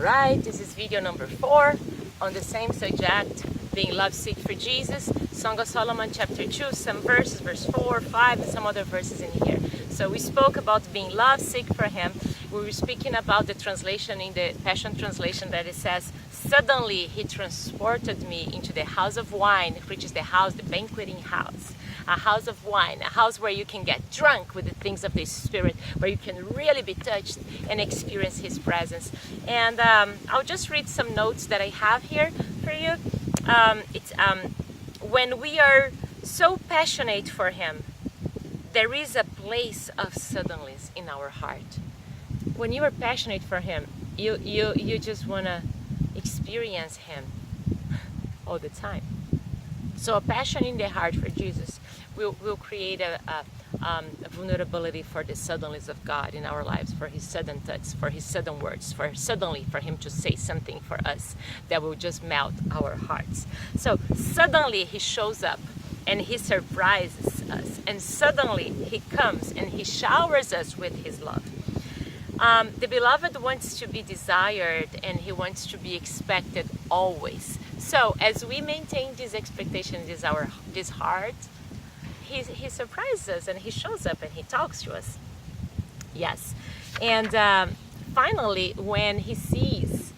Alright, this is video number 4 on the same subject, being lovesick for Jesus. Song of Solomon chapter 2, some verses, verse 4, 5, and some other verses in here. So we spoke about being lovesick for him. We were speaking about the translation in the Passion Translation that it says, "Suddenly he transported me into the house of wine," which is the house, the banqueting house. A house of wine, a house where you can get drunk with the things of the Spirit, where you can really be touched and experience His presence. And I'll just read some notes that I have here for you. When we are so passionate for Him, there is a place of suddenlies in our heart. When you are passionate for Him, you just want to experience Him all the time. So a passion in the heart for Jesus will create a vulnerability for the suddenlies of God in our lives, for His sudden touch, for His sudden words, for Him to say something for us that will just melt our hearts. So suddenly He shows up and He surprises us, and suddenly He comes and He showers us with His love. The beloved wants to be desired and He wants to be expected always. So as we maintain this expectation, this heart, He surprises us and He shows up and He talks to us. Yes. And finally, when He sees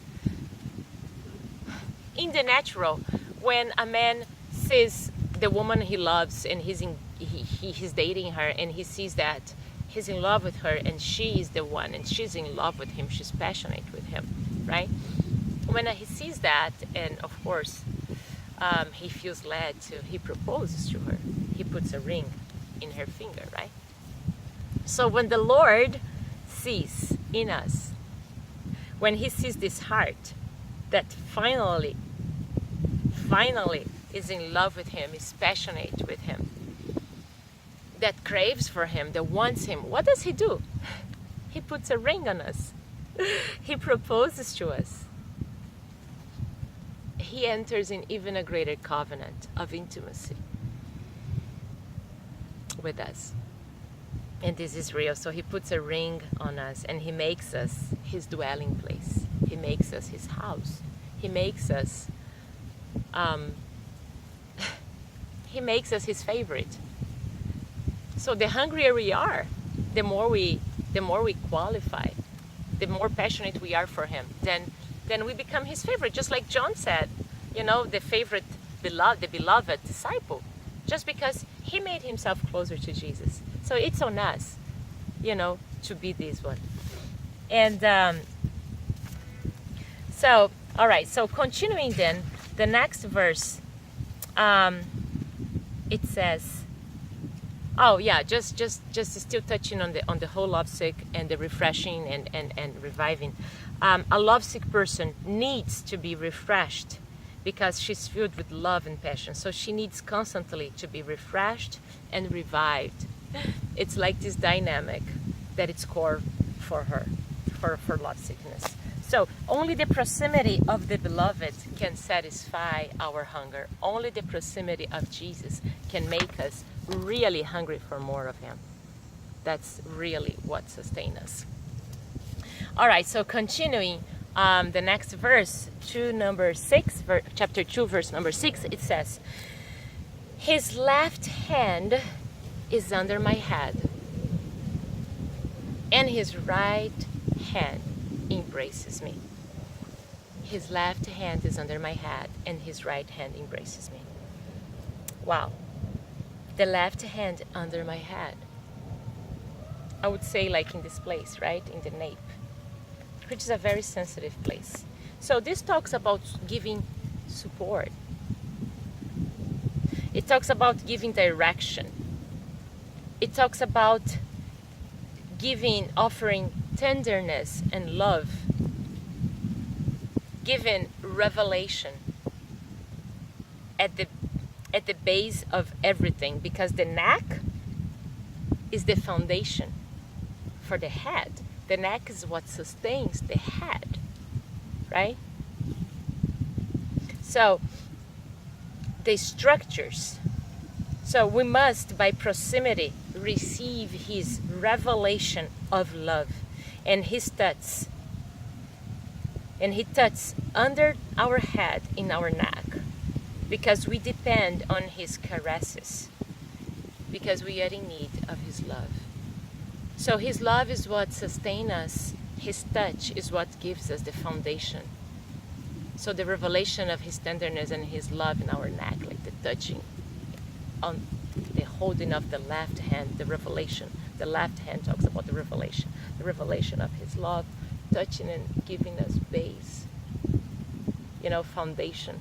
in the natural, when a man sees the woman he loves and he's dating her, and he sees that he's in love with her and she is the one and she's in love with him, she's passionate with him, right? When he sees that, and of course he feels led to, he proposes to her. He puts a ring in her finger, right? So when the Lord sees in us, when He sees this heart that finally is in love with Him, is passionate with Him, that craves for Him, that wants Him, what does He do? He puts a ring on us. He proposes to us. He enters in even a greater covenant of intimacy with us. And this is real. So He puts a ring on us and He makes us His dwelling place. He makes us His house. He makes us He makes us His favorite. So the hungrier we are, the more we qualify, the more passionate we are for Him, then we become His favorite. Just like John said, you know, the beloved disciple, just because he made himself closer to Jesus. So it's on us, you know, to be this one. And so, all right, so continuing then, the next verse, it says, oh yeah, just still touching on the whole lovesick and the refreshing and reviving. A lovesick person needs to be refreshed because she's filled with love and passion. So she needs constantly to be refreshed and revived. It's like this dynamic that it's core for her, for lovesickness. So only the proximity of the beloved can satisfy our hunger. Only the proximity of Jesus can make us really hungry for more of Him. That's really what sustains us. All right, so continuing the next verse, chapter 2, verse number 6, it says, "His left hand is under my head, and His right hand embraces me." His left hand is under my head, and His right hand embraces me. Wow. The left hand under my head. I would say like in this place, right? In the nape, which is a very sensitive place. So this talks about giving support. It talks about giving direction. It talks about offering tenderness and love, giving revelation at the base of everything, because the neck is the foundation for the head. The neck is what sustains the head, right? So the structures. So we must, by proximity, receive His revelation of love and His touch And he touches under our head, in our neck, because we depend on his caresses, because we are in need of his love. So his love is what sustains us. His touch is what gives us the foundation. So the revelation of his tenderness and his love in our neck, like the touching, on the holding of the left hand, the revelation. The left hand talks about the revelation of his love, touching and giving us base, foundation.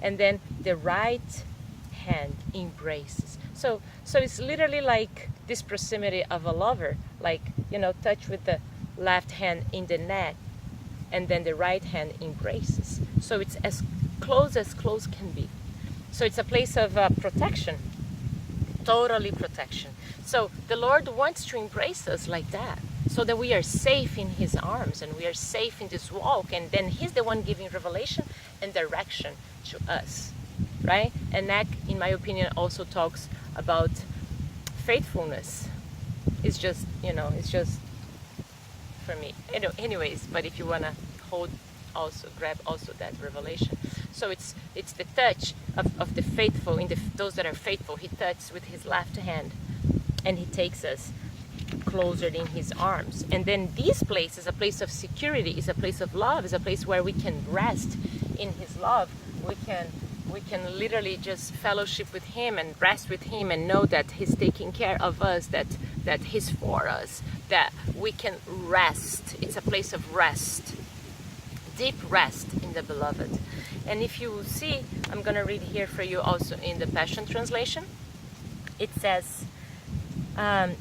And then the right hand embraces. So it's literally like this proximity of a lover, like, touch with the left hand in the neck, and then the right hand embraces. So it's as close can be. So it's a place of protection, totally protection. So the Lord wants to embrace us like that, so that we are safe in his arms and we are safe in this walk. And then he's the one giving revelation and direction to us, right? And neck, in my opinion, also talks about faithfulness. It's just, it's just for me. Anyways, but if you want to grab also that revelation. So it's the touch of the faithful, those that are faithful. He touches with his left hand, and he takes us closer in his arms. And then this place is a place of security, is a place of love, is a place where we can rest in his love. We can literally just fellowship with him and rest with him and know that he's taking care of us, that he's for us, that we can rest. It's a place of rest, deep rest in the beloved. And if you see, I'm going to read here for you also in the Passion Translation. It says,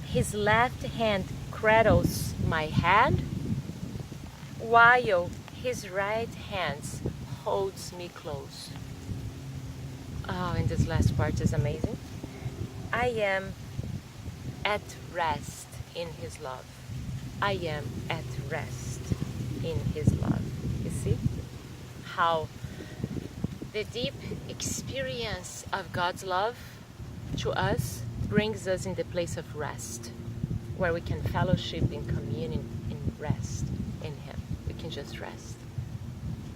his left hand cradles my head, while his right hand holds me close. Oh, and this last part is amazing. I am at rest in his love. I am at rest in his love. You see how the deep experience of God's love to us brings us in the place of rest, where we can fellowship in communion, in rest in him. We can just rest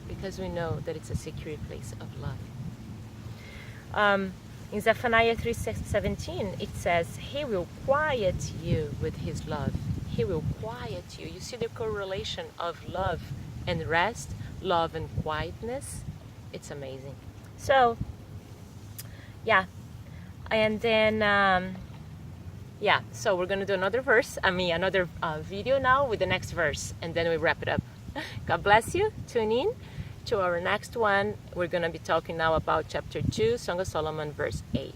because we know that it's a secure place of love. In Zephaniah 3:17, it says, he will quiet you with his love. He will quiet you. You see the correlation of love and rest, love and quietness? It's amazing. So, yeah. And then, so we're going to do another video now with the next verse, and then we wrap it up. God bless you. Tune in to our next one. We're going to be talking now about chapter 2, Song of Solomon, verse 8.